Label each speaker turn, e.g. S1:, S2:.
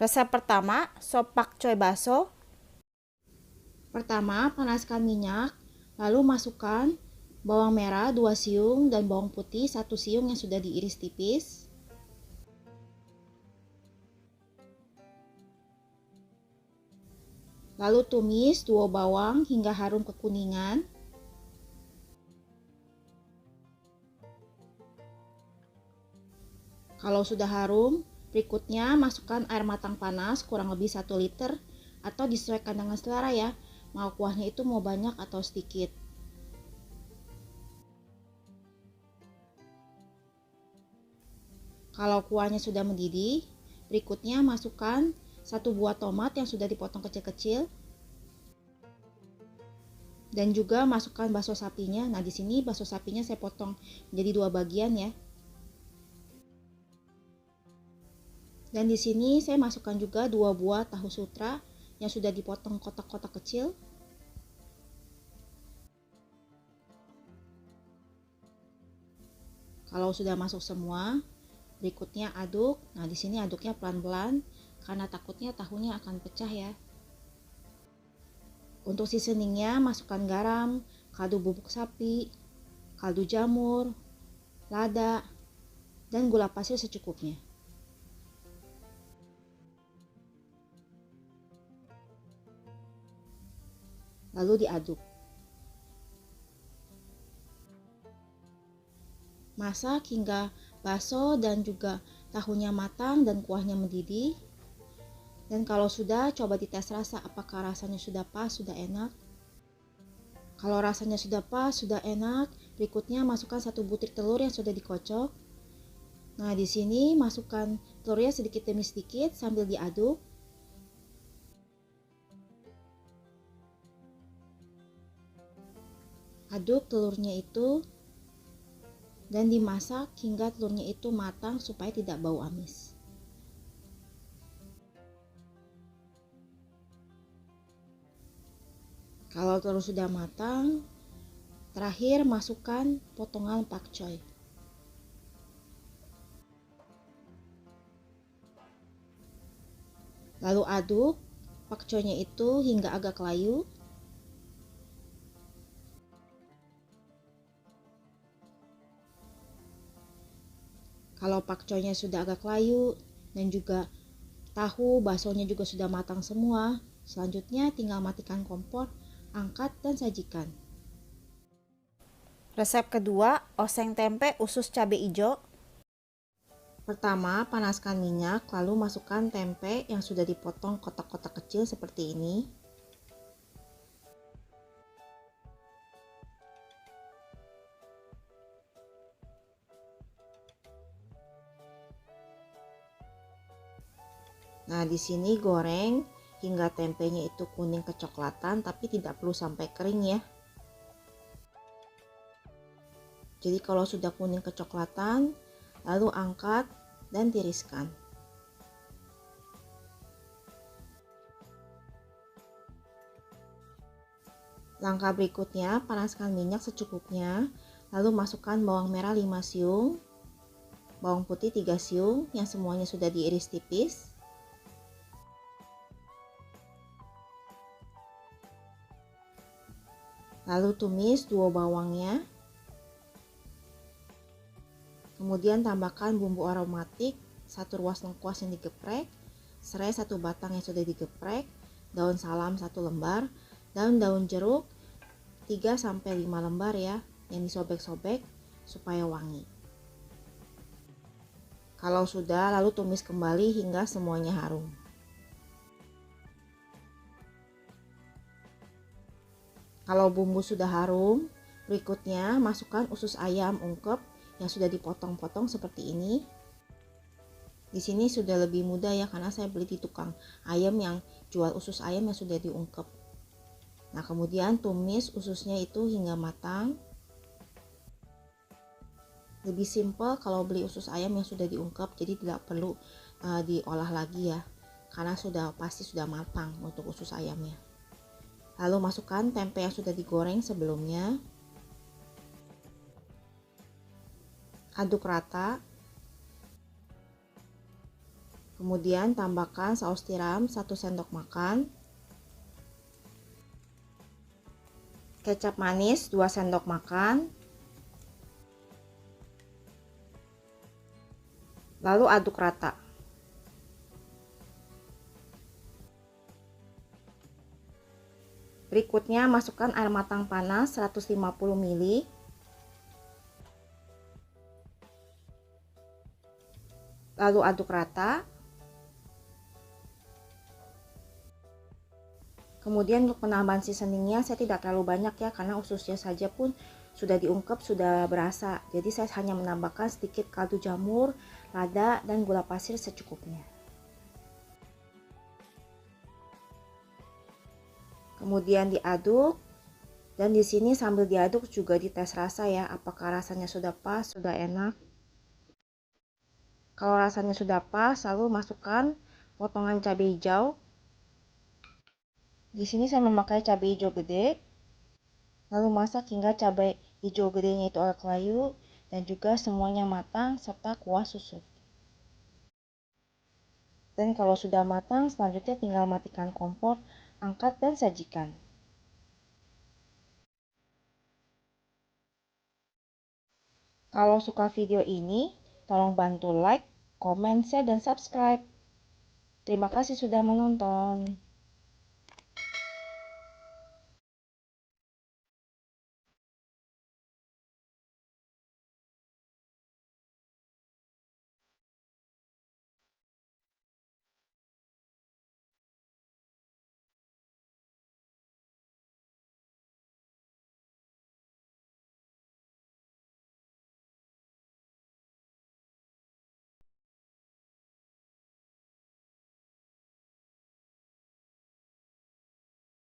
S1: Resep pertama, sop pakcoy baso. Pertama, panaskan minyak, lalu masukkan bawang merah 2 siung dan bawang putih 1 siung yang sudah diiris tipis. Lalu tumis 2 bawang hingga harum kekuningan. Kalau sudah harum, berikutnya masukkan air matang panas kurang lebih 1 liter atau disesuaikan dengan selera ya, mau kuahnya itu mau banyak atau sedikit. Kalau kuahnya sudah mendidih, berikutnya masukkan 1 buah tomat yang sudah dipotong kecil-kecil dan juga masukkan bakso sapinya. Nah, di sini bakso sapinya saya potong menjadi 2 bagian ya. Dan di sini saya masukkan juga 2 buah tahu sutra yang sudah dipotong kotak-kotak kecil. Kalau sudah masuk semua, berikutnya aduk. Nah, di sini aduknya pelan-pelan karena takutnya tahunya akan pecah ya. Untuk seasoningnya masukkan garam, kaldu bubuk sapi, kaldu jamur, lada, dan gula pasir secukupnya. Lalu diaduk. Masak hingga bakso dan juga tahunya matang dan kuahnya mendidih. Dan kalau sudah, coba dites rasa apakah rasanya sudah pas, sudah enak. Kalau rasanya sudah pas, sudah enak, berikutnya masukkan 1 butir telur yang sudah dikocok. Nah, di sini masukkan telurnya sedikit demi sedikit sambil diaduk. Aduk telurnya itu dan dimasak hingga telurnya itu matang supaya tidak bau amis. Kalau telur sudah matang, terakhir masukkan potongan pakcoy. Lalu aduk pakcoynya itu hingga agak layu. Kalau pakcoynya sudah agak layu dan juga tahu baksonya juga sudah matang semua, selanjutnya tinggal matikan kompor, angkat dan sajikan. Resep kedua, oseng tempe usus cabai hijau. Pertama, panaskan minyak, lalu masukkan tempe yang sudah dipotong kotak-kotak kecil seperti ini. Nah, di sini goreng hingga tempenya itu kuning kecoklatan, tapi tidak perlu sampai kering ya. Jadi kalau sudah kuning kecoklatan, lalu angkat dan tiriskan. Langkah berikutnya, panaskan minyak secukupnya, lalu masukkan bawang merah 5 siung, bawang putih 3 siung yang semuanya sudah diiris tipis. Lalu tumis 2 bawangnya. Kemudian tambahkan bumbu aromatik 1 ruas lengkuas yang digeprek, serai 1 batang yang sudah digeprek, daun salam 1 lembar, daun jeruk 3-5 lembar ya, yang disobek-sobek supaya wangi. Kalau sudah, lalu tumis kembali hingga semuanya harum. Kalau bumbu sudah harum, berikutnya masukkan usus ayam ungkep yang sudah dipotong-potong seperti ini. Di sini sudah lebih mudah ya karena saya beli di tukang ayam yang jual usus ayam yang sudah diungkep. Nah, kemudian tumis ususnya itu hingga matang. Lebih simpel kalau beli usus ayam yang sudah diungkep, jadi tidak perlu diolah lagi ya, karena pasti sudah matang untuk usus ayamnya. Lalu masukkan tempe yang sudah digoreng sebelumnya. Aduk rata. Kemudian tambahkan saus tiram 1 sendok makan, kecap manis 2 sendok makan, lalu aduk rata. Berikutnya masukkan air matang panas 150 ml. Lalu aduk rata. Kemudian untuk penambahan seasoningnya saya tidak terlalu banyak ya, karena ususnya saja pun sudah diungkep, sudah berasa. Jadi saya hanya menambahkan sedikit kaldu jamur, lada, dan gula pasir secukupnya. Kemudian diaduk, dan di sini sambil diaduk juga dites rasa ya, apakah rasanya sudah pas, sudah enak. Kalau rasanya sudah pas, lalu masukkan potongan cabai hijau. Di sini saya memakai cabai hijau gede. Lalu masak hingga cabai hijau gedenya itu agak layu dan juga semuanya matang serta kuah susut. Dan kalau sudah matang, selanjutnya tinggal matikan kompor, angkat dan sajikan. Kalau suka video ini, tolong bantu like, komen, share, dan subscribe. Terima kasih sudah menonton.